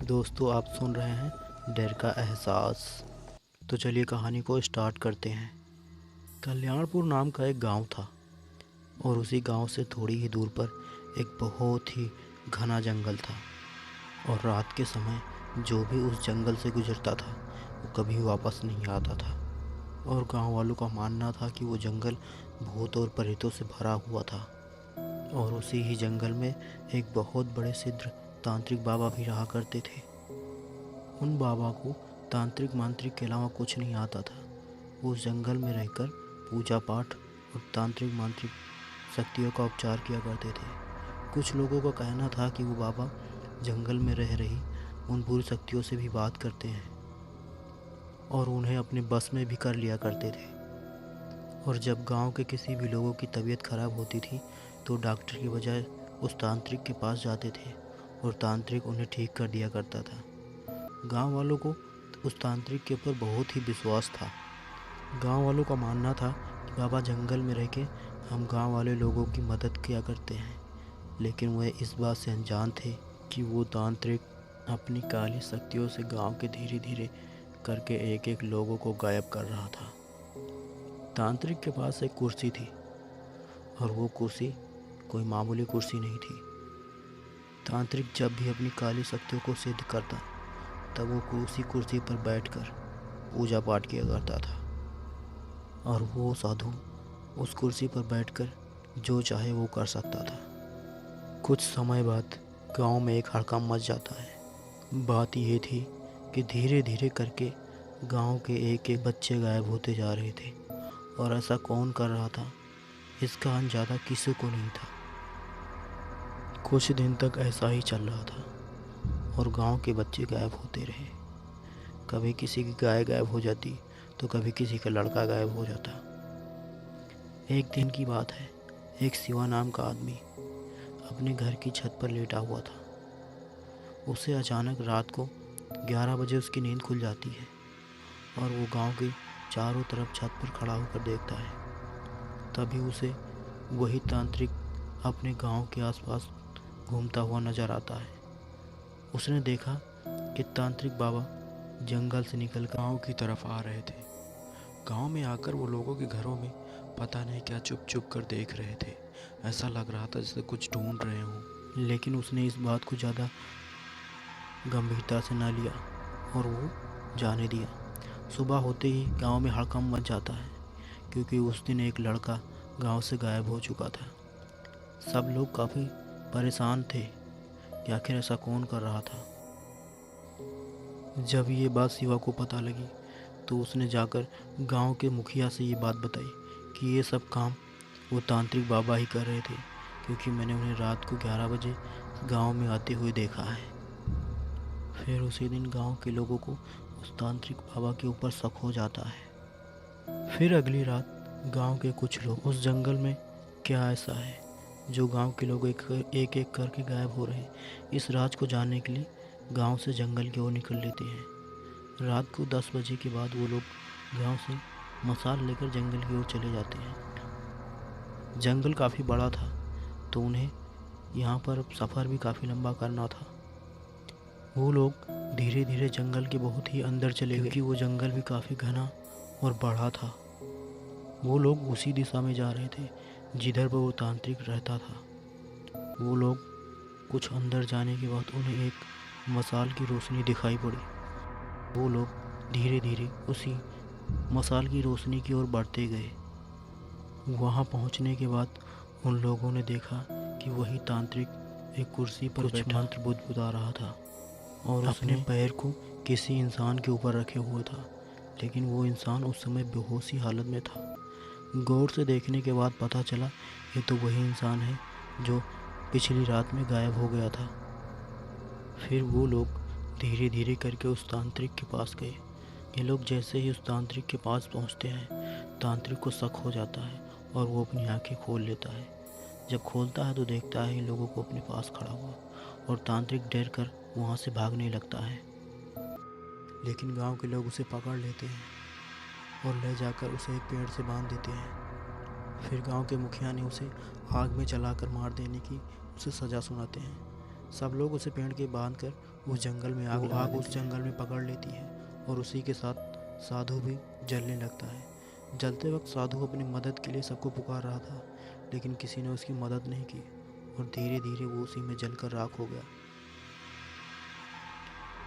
दोस्तों, आप सुन रहे हैं डर का एहसास। तो चलिए कहानी को स्टार्ट करते हैं। कल्याणपुर नाम का एक गांव था और उसी गांव से थोड़ी ही दूर पर एक बहुत ही घना जंगल था। और रात के समय जो भी उस जंगल से गुजरता था वो कभी वापस नहीं आता था। और गांव वालों का मानना था कि वो जंगल भूत और प्रेतों से भरा हुआ था। और उसी ही जंगल में एक बहुत बड़े सिद्ध तांत्रिक बाबा भी रहा करते थे। उन बाबा को तांत्रिक मांत्रिक के अलावा कुछ नहीं आता था। वो उस जंगल में रहकर पूजा पाठ और तांत्रिक मांत्रिक शक्तियों का उपचार किया करते थे। कुछ लोगों का कहना था कि वो बाबा जंगल में रह रही उन बुरी शक्तियों से भी बात करते हैं और उन्हें अपने बस में भी कर लिया करते थे। और जब गांव के किसी भी लोगों की तबीयत खराब होती थी तो डॉक्टर की बजाय उस तांत्रिक के पास जाते थे और तांत्रिक उन्हें ठीक कर दिया करता था। गांव वालों को उस तांत्रिक के ऊपर बहुत ही विश्वास था। गांव वालों का मानना था कि बाबा जंगल में रह के हम गांव वाले लोगों की मदद किया करते हैं, लेकिन वह इस बात से अनजान थे कि वो तांत्रिक अपनी काली शक्तियों से गांव के धीरे धीरे करके एक एक लोगों को गायब कर रहा था। तांत्रिक के पास एक कुर्सी थी और वो कुर्सी कोई मामूली कुर्सी नहीं थी। तांत्रिक जब भी अपनी काली शक्तियों को सिद्ध करता तब वो उसी कुर्सी पर बैठकर पूजा पाठ किया करता था। और वो साधु उस कुर्सी पर बैठकर जो चाहे वो कर सकता था। कुछ समय बाद गांव में एक हड़कंप मच जाता है। बात यह थी कि धीरे धीरे करके गांव के एक एक बच्चे गायब होते जा रहे थे। और ऐसा कौन कर रहा था इसका अंदाजा किसी को नहीं था। कुछ दिन तक ऐसा ही चल रहा था और गांव के बच्चे गायब होते रहे। कभी किसी की गाय गायब हो जाती तो कभी किसी का लड़का गायब हो जाता। एक दिन की बात है, एक शिवा नाम का आदमी अपने घर की छत पर लेटा हुआ था। उसे अचानक रात को 11 बजे उसकी नींद खुल जाती है और वो गांव के चारों तरफ छत पर खड़ा होकर देखता है। तभी उसे वही तांत्रिक अपने गांव के आसपास घूमता हुआ नजर आता है। उसने देखा कि तांत्रिक बाबा जंगल से निकल गांव की तरफ आ रहे थे। गांव में आकर वो लोगों के घरों में पता नहीं क्या चुप चुप कर देख रहे थे। ऐसा लग रहा था जैसे कुछ ढूंढ रहे हों। लेकिन उसने इस बात को ज़्यादा गंभीरता से ना लिया और वो जाने दिया। सुबह होते ही गांव में हड़कंप मच जाता है, क्योंकि उस दिन एक लड़का गांव से गायब हो चुका था। सब लोग काफ़ी परेशान थे कि आखिर ऐसा कौन कर रहा था। जब ये बात शिवा को पता लगी तो उसने जाकर गांव के मुखिया से ये बात बताई कि ये सब काम वो तांत्रिक बाबा ही कर रहे थे, क्योंकि मैंने उन्हें रात को 11 बजे गांव में आते हुए देखा है। फिर उसी दिन गांव के लोगों को उस तांत्रिक बाबा के ऊपर शक हो जाता है। फिर अगली रात गांव के कुछ लोग उस जंगल में क्या ऐसा है जो गांव के लोग एक एक करके गायब हो रहे हैं, इस राज को जानने के लिए गांव से जंगल की ओर निकल लेते हैं। रात को 10 बजे के बाद वो लोग गांव से मसाल लेकर जंगल की ओर चले जाते हैं। जंगल काफ़ी बड़ा था तो उन्हें यहाँ पर सफ़र भी काफ़ी लंबा करना था। वो लोग धीरे धीरे जंगल के बहुत ही अंदर चले गए, क्योंकि वो जंगल भी काफ़ी घना और बड़ा था। वो लोग उसी दिशा में जा रहे थे जिधर पर वो तांत्रिक रहता था। वो लोग कुछ अंदर जाने के बाद उन्हें एक मसाल की रोशनी दिखाई पड़ी। वो लोग धीरे धीरे उसी मसाल की रोशनी की ओर बढ़ते गए। वहाँ पहुँचने के बाद उन लोगों ने देखा कि वही तांत्रिक एक कुर्सी पर बैठा मंत्र बुदबुदा रहा था और अपने पैर को किसी इंसान के ऊपर रखे हुए था। लेकिन वो इंसान उस समय बेहोशी हालत में था। गौर से देखने के बाद पता चला ये तो वही इंसान है जो पिछली रात में गायब हो गया था। फिर वो लोग धीरे धीरे करके उस तांत्रिक के पास गए। ये लोग जैसे ही उस तांत्रिक के पास पहुंचते हैं, तांत्रिक को शक हो जाता है और वो अपनी आंखें खोल लेता है। जब खोलता है तो देखता है इन लोगों को अपने पास खड़ा हुआ और तांत्रिक डर कर वहाँ से भागने लगता है। लेकिन गांव के लोग उसे पकड़ लेते हैं और ले जाकर उसे एक पेड़ से बांध देते हैं। फिर गांव के मुखिया ने उसे आग में जलाकर मार देने की उसे सज़ा सुनाते हैं। सब लोग उसे पेड़ के बांध कर उस जंगल में आग उस जंगल में पकड़ लेती है और उसी के साथ साधु भी जलने लगता है। जलते वक्त साधु अपनी मदद के लिए सबको पुकार रहा था, लेकिन किसी ने उसकी मदद नहीं की और धीरे धीरे वो उसी में जलकर राख हो गया।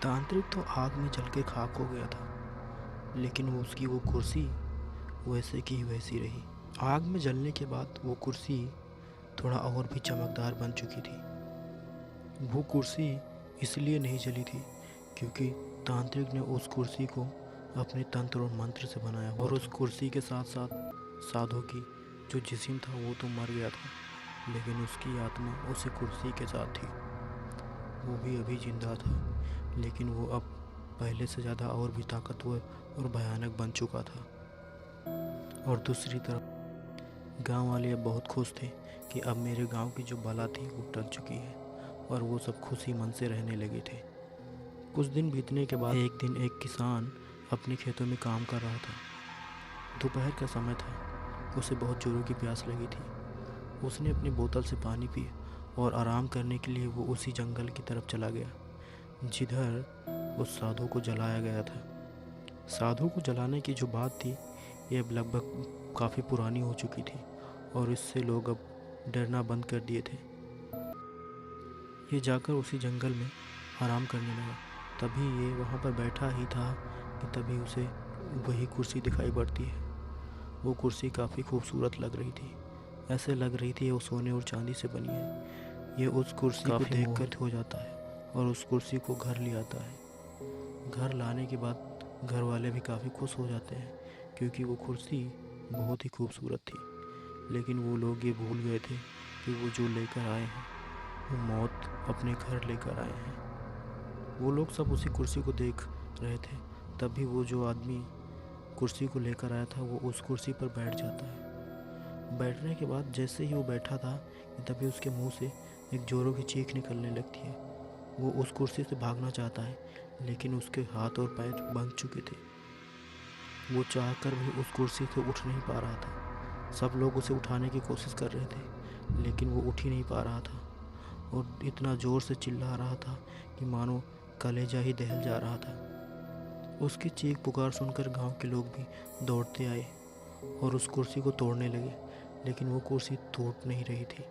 तांत्रिक तो आग में जल के खाक हो गया था, लेकिन उसकी वो कुर्सी वैसे की वैसी रही। आग में जलने के बाद वो कुर्सी थोड़ा और भी चमकदार बन चुकी थी। वो कुर्सी इसलिए नहीं जली थी क्योंकि तांत्रिक ने उस कुर्सी को अपने तंत्र और मंत्र से बनाया और उस कुर्सी के साथ साथ साधु की जो जिस्म था वो तो मर गया था, लेकिन उसकी आत्मा उसी कुर्सी के साथ थी। वो भी अभी जिंदा था, लेकिन वो अब पहले से ज़्यादा और भी ताकतवर और भयानक बन चुका था। और दूसरी तरफ गांव वाले अब बहुत खुश थे कि अब मेरे गांव की जो बला थी वो टल चुकी है और वो सब खुशी मन से रहने लगे थे। कुछ दिन बीतने के बाद एक दिन एक किसान अपने खेतों में काम कर रहा था। दोपहर का समय था, उसे बहुत जोरों की प्यास लगी थी। उसने अपनी बोतल से पानी पिया और आराम करने के लिए वो उसी जंगल की तरफ चला गया जिधर उस साधु को जलाया गया था। साधु को जलाने की जो बात थी ये अब लगभग काफ़ी पुरानी हो चुकी थी और इससे लोग अब डरना बंद कर दिए थे। ये जाकर उसी जंगल में आराम करने लगा। तभी ये वहाँ पर बैठा ही था कि तभी उसे वही कुर्सी दिखाई पड़ती है। वो कुर्सी काफ़ी खूबसूरत लग रही थी, ऐसे लग रही थी वो सोने और चांदी से बनी है। ये उस कुर्सी को देखकर हो जाता है और उस कुर्सी को घर ले आता है। घर लाने के बाद घर वाले भी काफ़ी खुश हो जाते हैं क्योंकि वो कुर्सी बहुत ही खूबसूरत थी। लेकिन वो लोग ये भूल गए थे कि वो जो लेकर आए हैं वो मौत अपने घर लेकर आए हैं। वो लोग सब उसी कुर्सी को देख रहे थे। तभी वो जो आदमी कुर्सी को लेकर आया था वो उस कुर्सी पर बैठ जाता है। बैठने के बाद जैसे ही वो बैठा था तभी उसके मुंह से एक जोरों की चीख निकलने लगती है। वो उस कुर्सी से भागना चाहता है, लेकिन उसके हाथ और पैर बंध चुके थे। वो चाहकर भी उस कुर्सी से उठ नहीं पा रहा था। सब लोग उसे उठाने की कोशिश कर रहे थे, लेकिन वो उठ ही नहीं पा रहा था और इतना ज़ोर से चिल्ला रहा था कि मानो कलेजा ही दहल जा रहा था। उसकी चीख पुकार सुनकर गांव के लोग भी दौड़ते आए और उस कुर्सी को तोड़ने लगे, लेकिन वो कुर्सी टूट नहीं रही थी।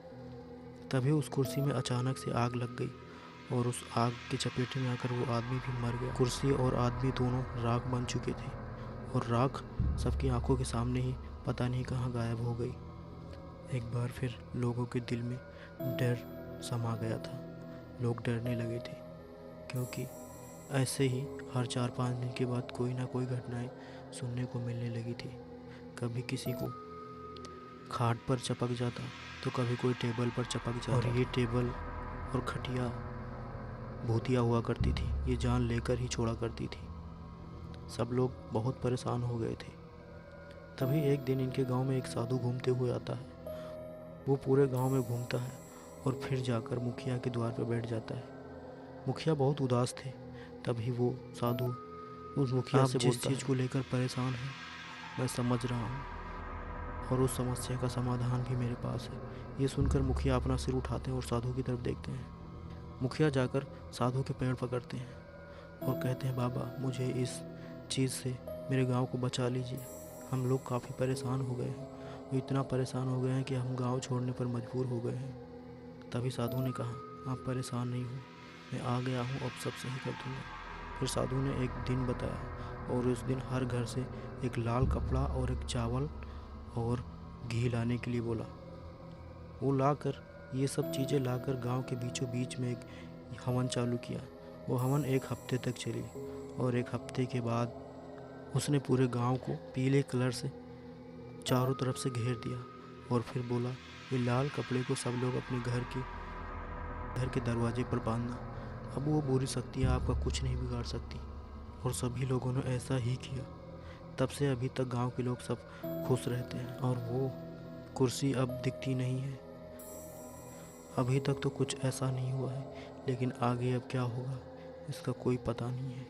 तभी उस कुर्सी में अचानक से आग लग गई और उस आग की चपेट में आकर वो आदमी भी मर गया। कुर्सी और आदमी दोनों राख बन चुके थे और राख सबकी आंखों के सामने ही पता नहीं कहाँ गायब हो गई। एक बार फिर लोगों के दिल में डर समा गया था। लोग डरने लगे थे क्योंकि ऐसे ही हर 4-5 दिन के बाद कोई ना कोई घटनाएं सुनने को मिलने लगी थी। कभी किसी को खाट पर चपक जाता तो कभी कोई टेबल पर चपक जाता। और ये टेबल और खटिया भूतिया हुआ करती थी, ये जान लेकर ही छोड़ा करती थी। सब लोग बहुत परेशान हो गए थे। तभी एक दिन इनके गांव में एक साधु घूमते हुए आता है। वो पूरे गांव में घूमता है और फिर जाकर मुखिया के द्वार पर बैठ जाता है। मुखिया बहुत उदास थे। तभी वो साधु उस मुखिया से जिस चीज़ को लेकर परेशान है मैं समझ रहा हूँ और उस समस्या का समाधान भी मेरे पास है। ये सुनकर मुखिया अपना सिर उठाते हैं और साधु की तरफ देखते हैं। मुखिया जाकर साधु के पैर पकड़ते हैं और कहते हैं, बाबा मुझे इस चीज़ से मेरे गांव को बचा लीजिए। हम लोग काफ़ी परेशान हो गए हैं, वो इतना परेशान हो गए हैं कि हम गांव छोड़ने पर मजबूर हो गए हैं। तभी साधु ने कहा, आप परेशान नहीं हो, मैं आ गया हूँ, अब सब सही कर दूँगा। फिर साधु ने एक दिन बताया और उस दिन हर घर से एक लाल कपड़ा और एक चावल और घी लाने के लिए बोला। वो लाकर ये सब चीज़ें लाकर गांव के बीचों बीच में एक हवन चालू किया। वो हवन एक हफ्ते तक चली और एक हफ्ते के बाद उसने पूरे गांव को पीले कलर से चारों तरफ से घेर दिया और फिर बोला, ये लाल कपड़े को सब लोग अपने घर के दरवाजे पर बांधना। अब वो बुरी शक्तियाँ आपका कुछ नहीं बिगाड़ सकती। और सभी लोगों ने ऐसा ही किया। तब से अभी तक गांव के लोग सब खुश रहते हैं और वो कुर्सी अब दिखती नहीं है। अभी तक तो कुछ ऐसा नहीं हुआ है, लेकिन आगे अब क्या होगा इसका कोई पता नहीं है।